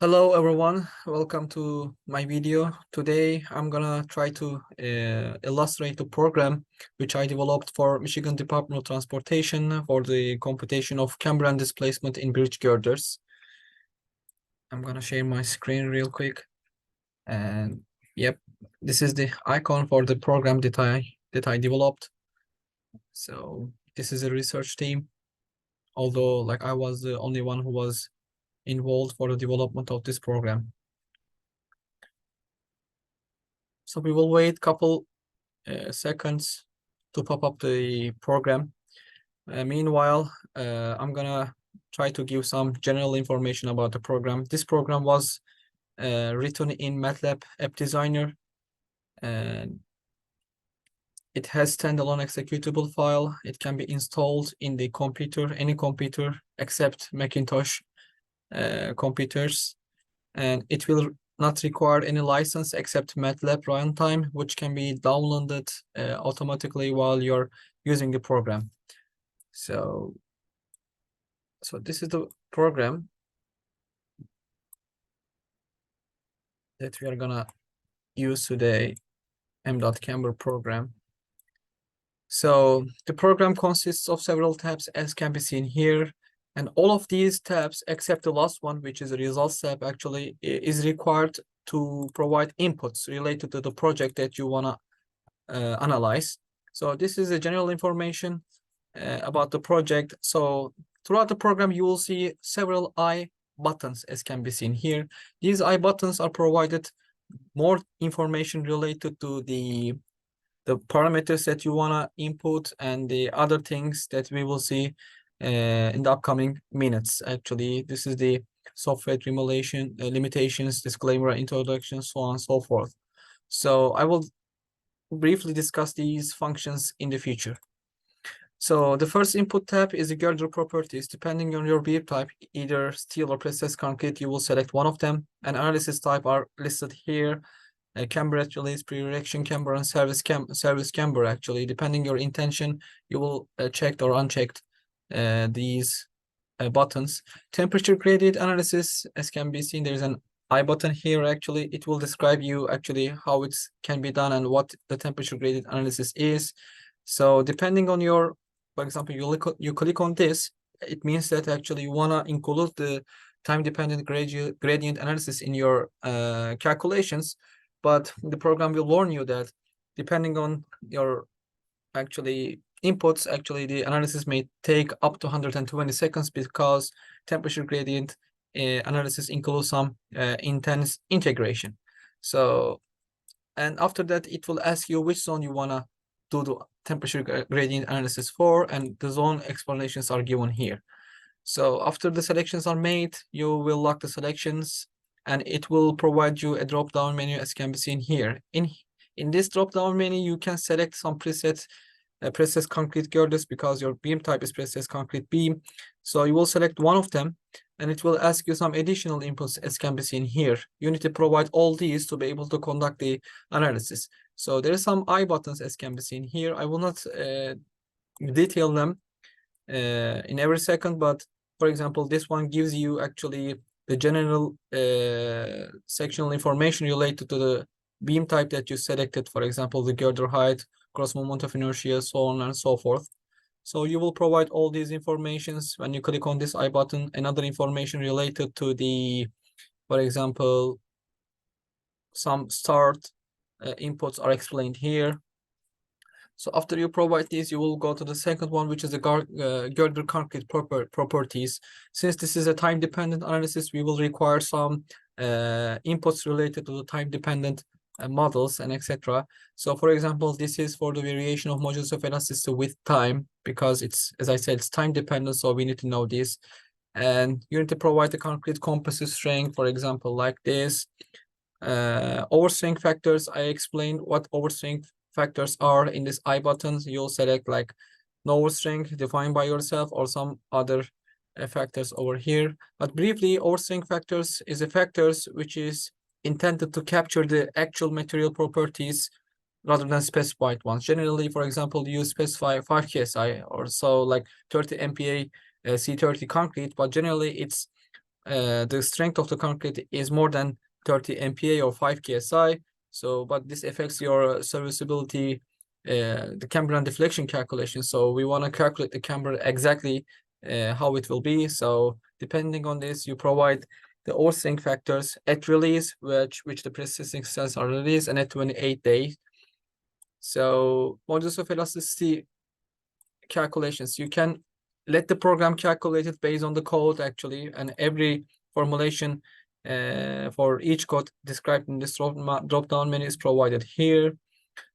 Hello everyone, welcome to my video. Today I'm gonna try to illustrate a program which I developed for Michigan Department of Transportation for the computation of camber and displacement in bridge girders. I'm gonna share my screen real quick, and yep, this is the icon for the program that I developed. So this is a research team, although like I was the only one who was involved for the development of this program. So we will wait couple seconds to pop up the program. Meanwhile, I'm gonna try to give some general information about the program. This program was written in MATLAB App Designer, and it has standalone executable file. It can be installed in the computer, any computer except Macintosh computers, and it will not require any license except MATLAB runtime, which can be downloaded automatically while you're using the program. So this is the program that we are gonna use today, MDOTCamber program. So the program consists of several tabs, as can be seen here, and all of these tabs, except the last one, which is a results tab, actually is required to provide inputs related to the project that you wanna analyze. So this is a general information about the project. So throughout the program, you will see several I buttons, as can be seen here. These I buttons are provided more information related to the parameters that you wanna input and the other things that we will see in the upcoming minutes. Actually, this is the software limitations, disclaimer, introduction, so on and so forth. So I will briefly discuss these functions in the future. So the first input tab is the girder properties. Depending on your beam type, either steel or prestressed concrete, you will select one of them. And analysis type are listed here. Camber at release, pre-erection camber, and service camber. Actually, depending your intention, you will checked or unchecked these buttons. Temperature gradient analysis, as can be seen, there's an I button here. Actually, it will describe you actually how it can be done and what the temperature gradient analysis is. So depending on your, for example, you click on this, it means that actually you wanna include the time-dependent gradient analysis in your calculations, but the program will warn you that depending on your actually inputs, actually the analysis may take up to 120 seconds because temperature gradient analysis includes some intense integration. So, and after that, it will ask you which zone you wanna do the temperature gradient analysis for, and the zone explanations are given here. So after the selections are made, you will lock the selections, and it will provide you a drop-down menu, as can be seen here. In this drop-down menu, you can select some presets, prestressed concrete girders, because your beam type is prestressed concrete beam. So you will select one of them, and it will ask you some additional inputs, as can be seen here. You need to provide all these to be able to conduct the analysis. So there are some I buttons, as can be seen here. I will not detail them in every second, but for example, this one gives you actually the general sectional information related to the beam type that you selected, for example, the girder height, gross moment of inertia, so on and so forth. So you will provide all these informations when you click on this I button. Another information related to the, for example, some start inputs are explained here. So after you provide these, you will go to the second one, which is the girder concrete properties. Since this is a time-dependent analysis, we will require some inputs related to the time-dependent models and etc. So for example, this is for the variation of modulus of elasticity with time, because it's, as I said, it's time-dependent, so we need to know this. And you need to provide the concrete composite strength, for example, like this. Overstrength factors, I explained what overstrength factors are in this I buttons. You'll select like no overstrength defined by yourself or some other factors over here. But briefly, overstrength factors is a factors which is intended to capture the actual material properties rather than specified ones. Generally, for example, you specify 5 KSI or so, like 30 MPa C30 concrete, but generally it's the strength of the concrete is more than 30 MPa or 5 KSI. So, but this affects your serviceability, the camber and deflection calculation. So we want to calculate the camber exactly how it will be. So depending on this, you provide the overstrength factors at release, which the prestressing stress are released, and at 28 days. So modulus of elasticity calculations, you can let the program calculate it based on the code actually, and every formulation for each code described in this drop down menu is provided here.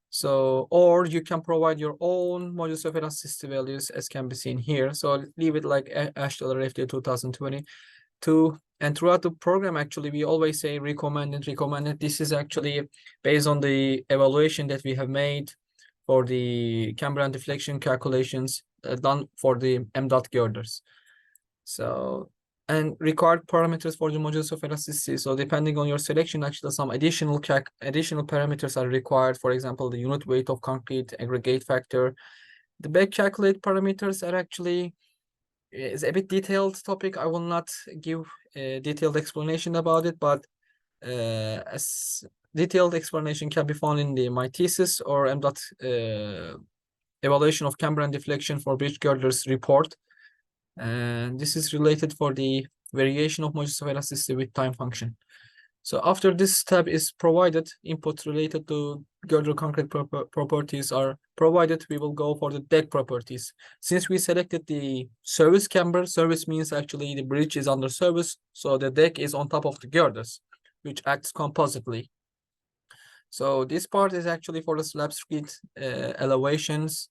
So, or you can provide your own modulus of elasticity values as can be seen here. So leave it like ASH$FD 2022. And throughout the program, actually, we always say recommended. This is actually based on the evaluation that we have made for the camber and deflection calculations done for the MDOT girders. So, and required parameters for the modulus of elasticity. So depending on your selection, actually some additional parameters are required. For example, the unit weight of concrete, aggregate factor. The back calculate parameters are actually is a bit detailed topic. I will not give a detailed explanation about it, but as detailed explanation can be found in my thesis or MDOT evaluation of camber and deflection for bridge girders report. And this is related for the variation of modulus of elasticity with time function. So after this tab is provided, input related to girder concrete properties are provided, we will go for the deck properties. Since we selected the service camber, service means actually the bridge is under service, so the deck is on top of the girders, which acts compositely. So this part is actually for the slab street elevations,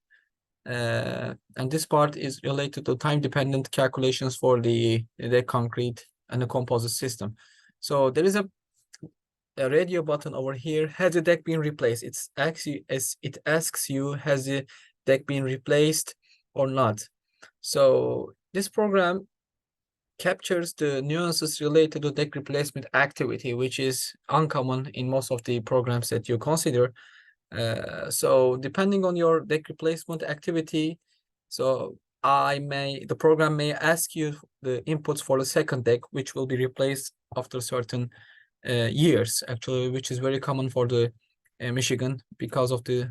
and this part is related to time-dependent calculations for the deck concrete and the composite system. So there is a radio button over here. Has the deck been replaced? It asks you has the deck been replaced or not. So this program captures the nuances related to deck replacement activity, which is uncommon in most of the programs that you consider. So depending on your deck replacement activity, so the program may ask you the inputs for the second deck, which will be replaced after certain years, actually, which is very common for the Michigan because of the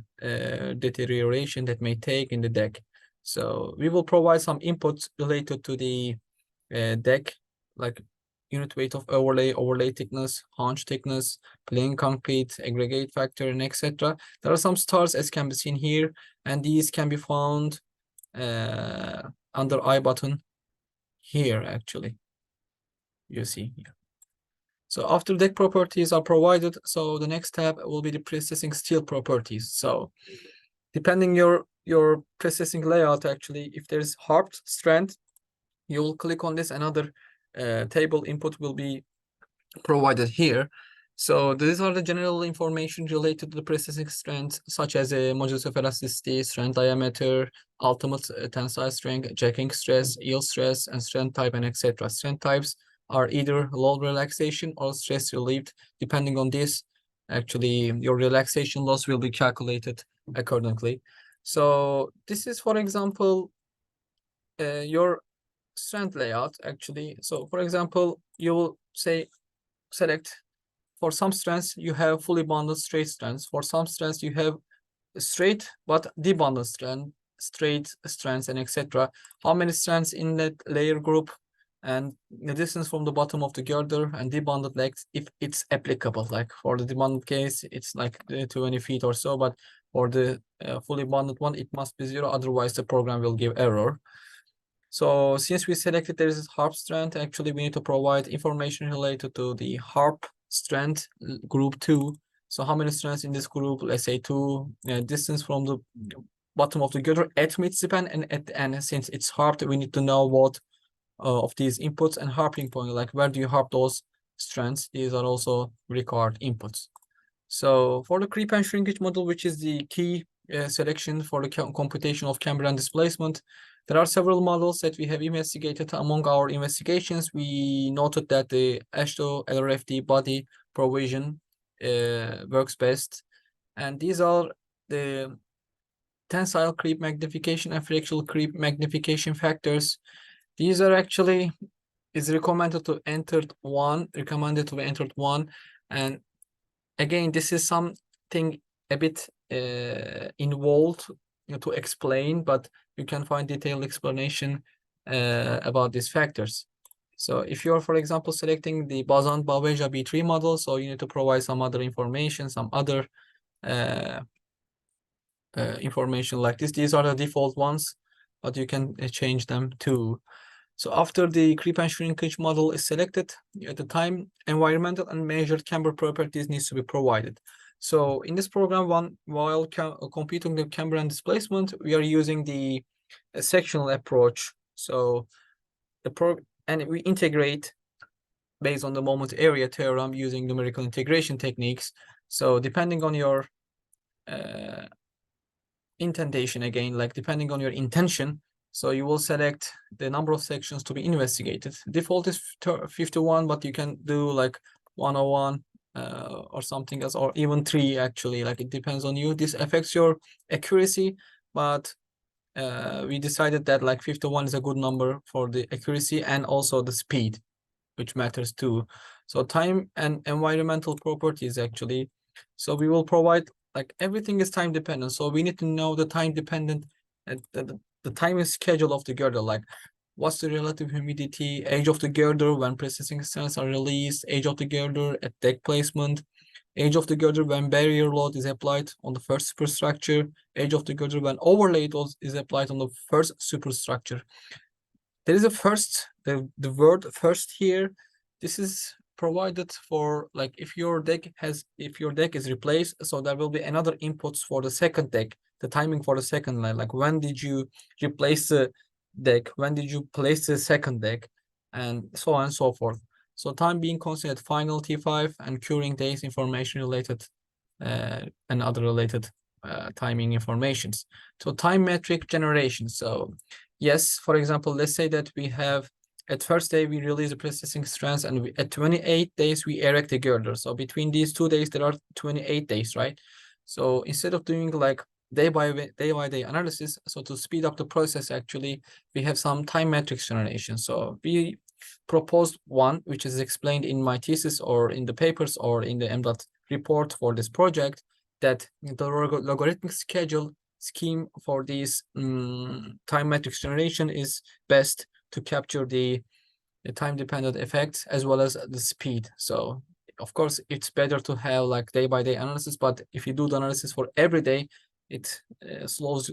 deterioration that may take in the deck. So we will provide some inputs related to the deck, like unit weight of overlay thickness, haunch thickness, plain concrete, aggregate factor, and etc. There are some stars as can be seen here, and these can be found under I button here, actually. You see here. So after deck properties are provided, so the next tab will be the prestressing steel properties. So depending your prestressing layout, actually, if there's harped strength, you will click on this, another table input will be provided here. So these are the general information related to the prestressing strength, such as a modulus of elasticity, strength diameter, ultimate tensile strength, jacking stress, yield stress, and strength type, and etc. Strength types are either load relaxation or stress relieved. Depending on this, actually, your relaxation loss will be calculated accordingly. So this is, for example, your strength layout, actually. So for example, you will select for some strengths you have fully bonded straight strands. For some strengths you have straight but debonded straight strands, and etc. How many strands in that layer group, and the distance from the bottom of the girder, and debonded legs if it's applicable. Like for the debonded case, it's like 20 feet or so, but for the fully bonded one, it must be 0, otherwise the program will give error. So since we selected there is harp strength, actually we need to provide information related to the harp strength group 2. So how many strands in this group? Let's say 2. Distance from the bottom of the girder at mid-span and at the end. Since it's harped, we need to know what of these inputs, and harping point, like where do you harp those strands? These are also required inputs. So for the creep and shrinkage model, which is the key selection for the computation of camber and displacement, there are several models that we have investigated. Among our investigations, we noted that the ASHTO LRFD body provision works best. And these are the tensile creep magnification and flexural creep magnification factors. These are actually is recommended to enter one, and again, this is something a bit involved to explain, but you can find detailed explanation about these factors. So if you're, for example, selecting the Bazant-Baweja B3 model, so you need to provide some other information, some other information like this. These are the default ones, but you can change them too. So after the creep and shrinkage model is selected, at the time, environmental and measured camber properties needs to be provided. So in this program, while computing the camber and displacement, we are using the sectional approach. So and we integrate based on the moment area theorem using numerical integration techniques. So depending on your intention, again, like depending on your intention, so you will select the number of sections to be investigated. Default is 51, but you can do like 101 or something else, or even 3 actually, like it depends on you. This affects your accuracy, but we decided that like 51 is a good number for the accuracy and also the speed, which matters too. So time and environmental properties actually. So we will provide, like everything is time dependent. So we need to know the time dependent, the time and schedule of the girder, like what's the relative humidity, age of the girder when processing strands are released, age of the girder at deck placement, age of the girder when barrier load is applied on the first superstructure, age of the girder when overlay load is applied on the first superstructure. There is a first, the word first here. This is provided for like if your deck is replaced, so there will be another inputs for the second deck, the timing for the second line, like when did you replace the deck, when did you place the second deck, and so on and so forth. So time being considered final T5 and curing days information related and other related timing informations. So time metric generation. So yes, for example, let's say that we have at first day we release the processing strands, and at 28 days we erect the girder. So between these 2 days there are 28 days, right? So instead of doing like day by day analysis, so to speed up the process, actually we have some time matrix generation. So we proposed one, which is explained in my thesis or in the papers or in the MDOT report for this project, that the logarithmic schedule scheme for this time matrix generation is best to capture the time dependent effects as well as the speed. So of course it's better to have like day by day analysis, but if you do the analysis for every day, it slows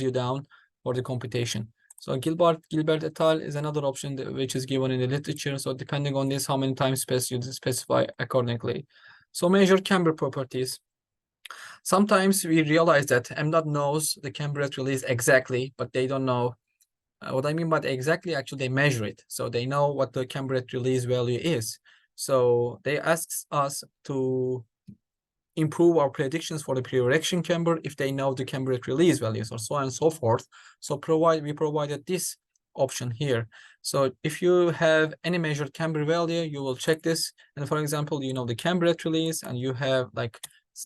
you down for the computation. So Gilbert et al. Is another option which is given in the literature. So depending on this, how many time space you specify accordingly. So measure camber properties. Sometimes we realize that MDOT knows the camber rate release exactly, but they don't know what I mean by exactly. Actually, they measure it, so they know what the camber rate release value is. So they ask us to improve our predictions for the pre-erection camber if they know the camber rate release values, or so on and so forth. So we provided this option here. So if you have any measured camber value, you will check this. And for example, you know the camber rate release, and you have like,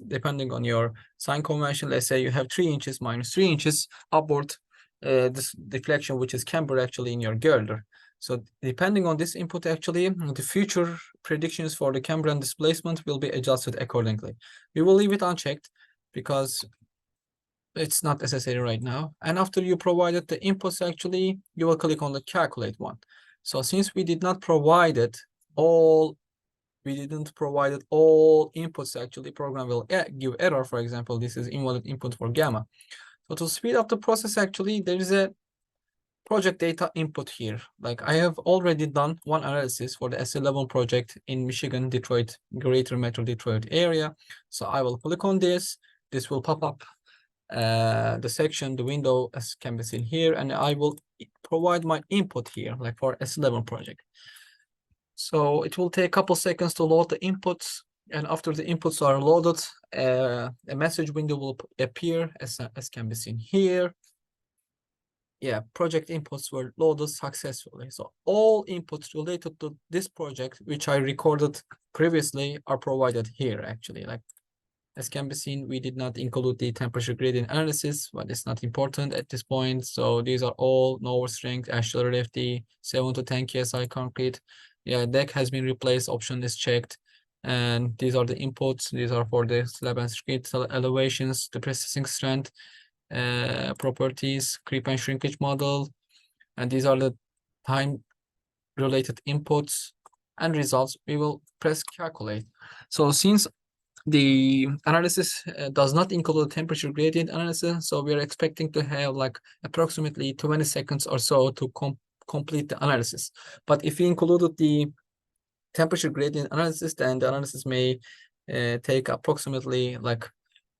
depending on your sign convention, let's say you have 3 inches minus 3 inches upward this deflection, which is camber actually in your girder. So depending on this input, actually, the future predictions for the camber and displacement will be adjusted accordingly. We will leave it unchecked because it's not necessary right now. And after you provided the inputs, actually, you will click on the calculate one. So since we didn't provide all inputs, actually, program will give error. For example, this is invalid input for gamma. So to speed up the process, actually, there is a project data input here. Like I have already done one analysis for the S11 project in Michigan, Detroit, greater metro Detroit area. So I will click on this. This will pop up the section, the window as can be seen here, and I will provide my input here, like for S11 project. So it will take a couple seconds to load the inputs. And after the inputs are loaded, a message window will appear as can be seen here. Yeah, project inputs were loaded successfully. So all inputs related to this project, which I recorded previously, are provided here actually. Like As can be seen, we did not include the temperature gradient analysis, but it's not important at this point. So these are all no strength, actual FD, 7 to 10 KSI concrete. Yeah, deck has been replaced, option is checked. And these are the inputs. These are for the slab and street elevations, the processing strength, properties, creep and shrinkage model. And these are the time related inputs and results. We will press calculate. So since the analysis does not include temperature gradient analysis, so we are expecting to have like approximately 20 seconds or so to complete the analysis. But if we included the temperature gradient analysis, then the analysis may take approximately like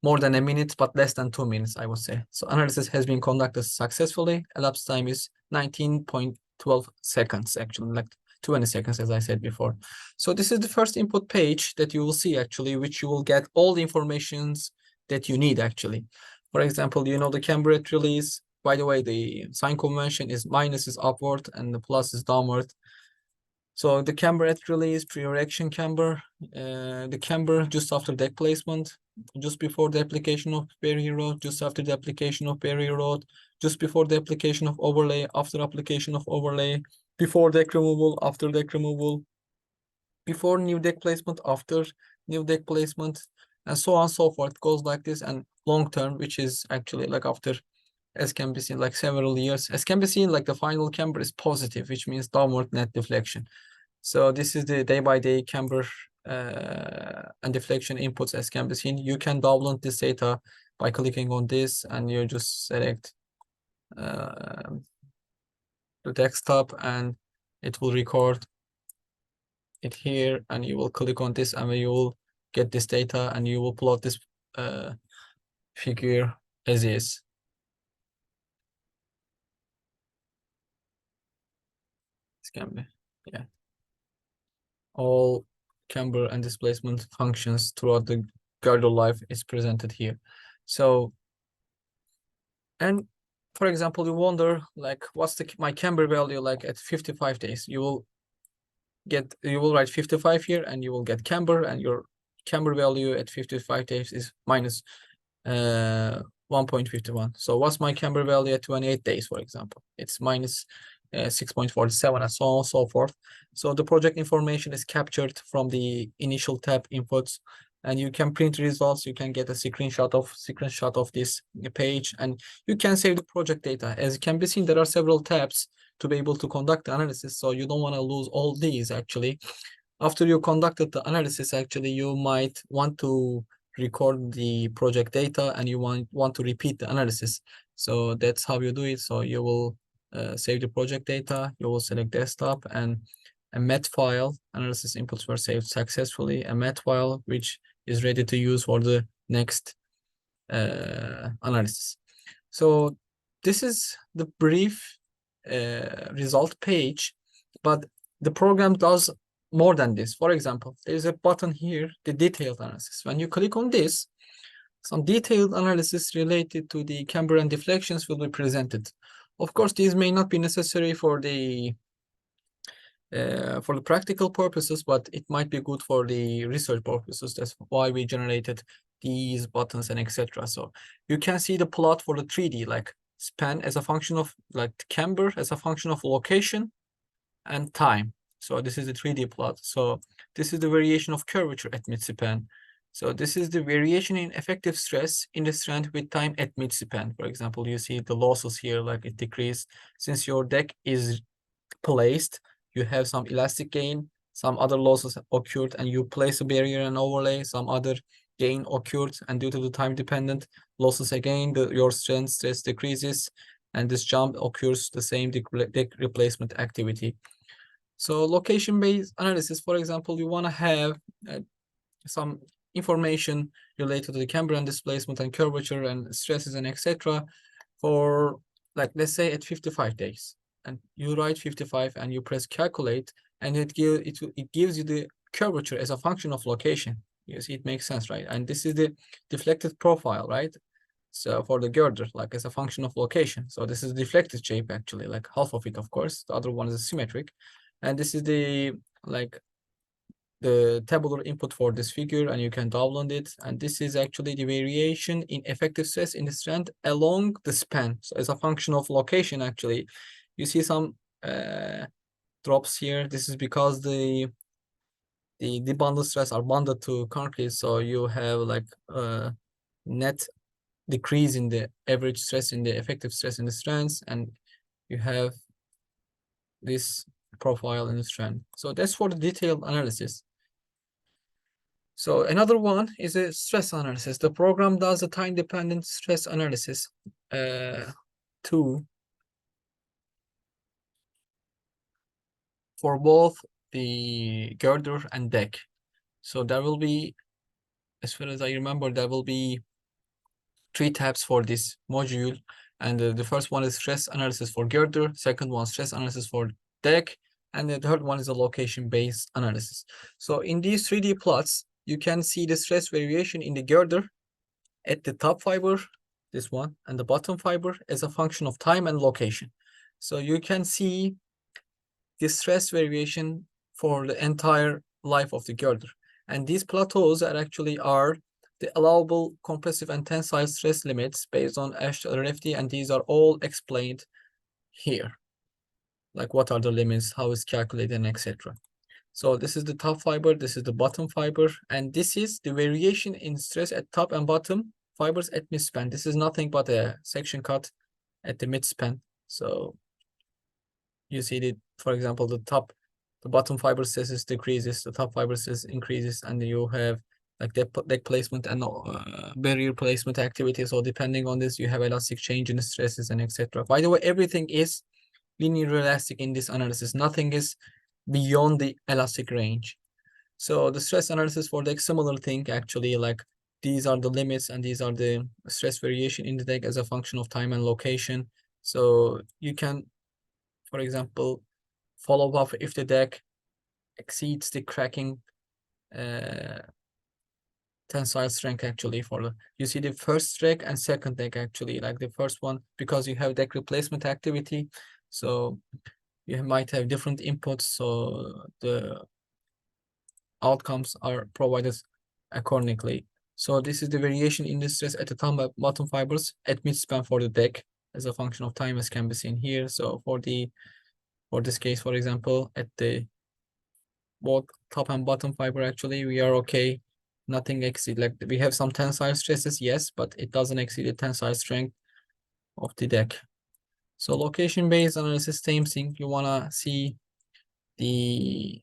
more than a minute, but less than 2 minutes, I would say. So analysis has been conducted successfully. Elapsed time is 19.12 seconds, actually, like 20 seconds, as I said before. So this is the first input page that you will see, actually, which you will get all the informations that you need, actually. For example, you know the camber at release. By the way, the sign convention is minus is upward and the plus is downward. So the camber at release, pre-erection camber, the camber just after deck placement, just before the application of barrier road, just after the application of barrier road, just before the application of overlay, after application of overlay, before deck removal, after deck removal, before new deck placement, after new deck placement, and so on and so forth. It goes like this, and long term, which is actually like after, as can be seen, like several years. As can be seen, like the final camber is positive, which means downward net deflection. So this is the day-by-day camber and deflection inputs, as can be seen. You can download this data by clicking on this, and you just select the desktop, and it will record it here, and you will click on this, and you will get this data, and you will plot this figure as is. This can be, yeah. All camber and displacement functions throughout the girdle life is presented here. So, and for example, you wonder like, what's my camber value like at 55 days? You will write 55 here, and you will get camber, and your camber value at 55 days is minus 1.51. So what's my camber value at 28 days, for example? It's minus 6.47, and so on and so forth. So the project information is captured from the initial tab inputs, and you can print results. You can get a screenshot of this page, and you can save the project data. As can be seen, there are several tabs to be able to conduct the analysis, so you don't want to lose all these. Actually, after you conducted the analysis, actually you might want to record the project data, and you want to repeat the analysis. So that's how you do it. So you will save the project data, you will select desktop, and a MET file, analysis inputs were saved successfully, a MET file which is ready to use for the next analysis. So this is the brief result page, but the program does more than this. For example, there's a button here, the detailed analysis. When you click on this, some detailed analysis related to the camber and deflections will be presented. Of course, these may not be necessary for the practical purposes, but it might be good for the research purposes. That's why we generated these buttons and etc. So you can see the plot for the 3D, like span as a function of like camber as a function of location and time. So this is the 3D plot. So this is the variation of curvature at mid-span. So this is the variation in effective stress in the strand with time at mid-span. For example, you see the losses here, like it decreased. Since your deck is placed, you have some elastic gain, some other losses occurred, and you place a barrier and overlay, some other gain occurred, and due to the time dependent losses again, your stress decreases, and this jump occurs the same deck replacement activity. So location-based analysis, for example, you want to have some information related to the camber and displacement and curvature and stresses and etc. for, like, let's say at 55 days, and you write 55 and you press calculate, and it gives you the curvature as a function of location. You see, it makes sense, right? And this is the deflected profile, right? So for the girder, like as a function of location. So this is deflected shape, actually, like half of it, of course. The other one is symmetric. And this is the like the tabular input for this figure, and you can download it. And this is actually the variation in effective stress in the strand along the span. So as a function of location, actually, you see some drops here. This is because the bundle stress are bonded to concrete, so you have like net decrease in the average stress in the effective stress in the strands, and you have this profile in the strand. So that's for the detailed analysis. So another one is a stress analysis. The program does a time-dependent stress analysis for both the girder and deck. So there will be, as far as I remember, there will be 3 tabs for this module. And the first one is stress analysis for girder, second one stress analysis for deck, and the third one is a location-based analysis. So in these 3D plots, you can see the stress variation in the girder at the top fiber, this one, and the bottom fiber as a function of time and location. So you can see the stress variation for the entire life of the girder. And these plateaus are actually the allowable compressive and tensile stress limits based on HRFT, and these are all explained here. Like what are the limits, how it's calculated, and etc. So this is the top fiber, this is the bottom fiber, and this is the variation in stress at top and bottom fibers at midspan. This is nothing but a section cut at the midspan. So you see that, for example, the bottom fiber stress decreases, the top fiber stress increases, and you have like deck placement and barrier placement activity. So depending on this, you have elastic change in the stresses and etc. By the way, everything is linear elastic in this analysis. Nothing is beyond the elastic range. So the stress analysis for deck, similar thing actually, like these are the limits and these are the stress variation in the deck as a function of time and location. So you can, for example, follow up if the deck exceeds the cracking tensile strength actually you see the first deck and second deck actually, like the first one, because you have deck replacement activity, so you might have different inputs, so the outcomes are provided accordingly. So this is the variation in the stress at the top and bottom fibers at midspan for the deck as a function of time, as can be seen here. So for this case, for example, at the both top and bottom fiber, actually we are okay. Nothing exceed, like we have some tensile stresses, yes, but it doesn't exceed the tensile strength of the deck. So location-based analysis, same thing. You wanna see the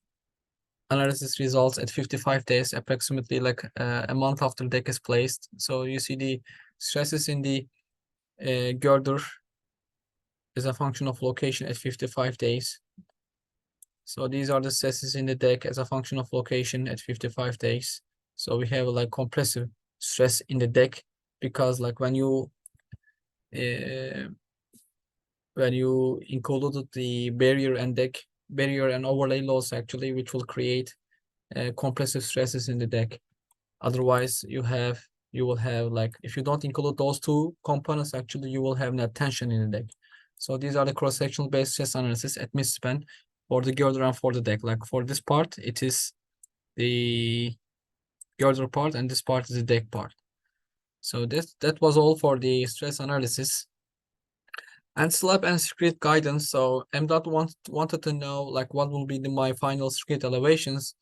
analysis results at 55 days, approximately like a month after the deck is placed. So you see the stresses in the girder is a function of location at 55 days. So these are the stresses in the deck as a function of location at 55 days. So we have like compressive stress in the deck, because like when you included the barrier and overlay loads actually, which will create compressive stresses in the deck. Otherwise, you will have like, if you don't include those two components, actually you will have net tension in the deck. So these are the cross-sectional based stress analysis at midspan for the girder and for the deck. Like for this part, it is the girder part, and this part is the deck part. So that was all for the stress analysis. And slab and screed guidance. So MDOT wanted to know like what will be my final screed elevations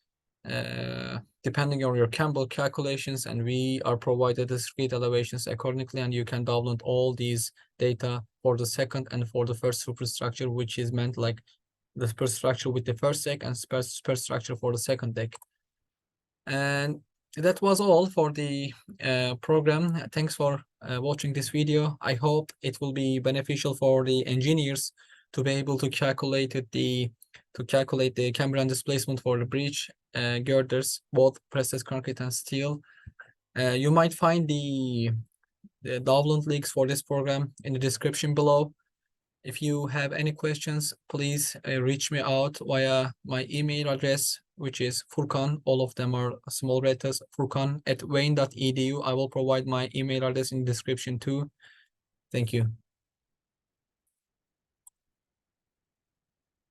depending on your Campbell calculations, and we are provided the screed elevations accordingly, and you can download all these data for the second and for the first superstructure, which is meant like the superstructure with the first deck and superstructure for the second deck. And that was all for the program. Thanks for watching this video. I hope it will be beneficial for the engineers to be able to calculate the camber and displacement for the breech girders, both prestressed concrete and steel. You might find the download links for this program in the description below. If you have any questions, please reach me out via my email address, which is Furkan. All of them are small letters, Furkan@wayne.edu. I will provide my email address in the description too. Thank you.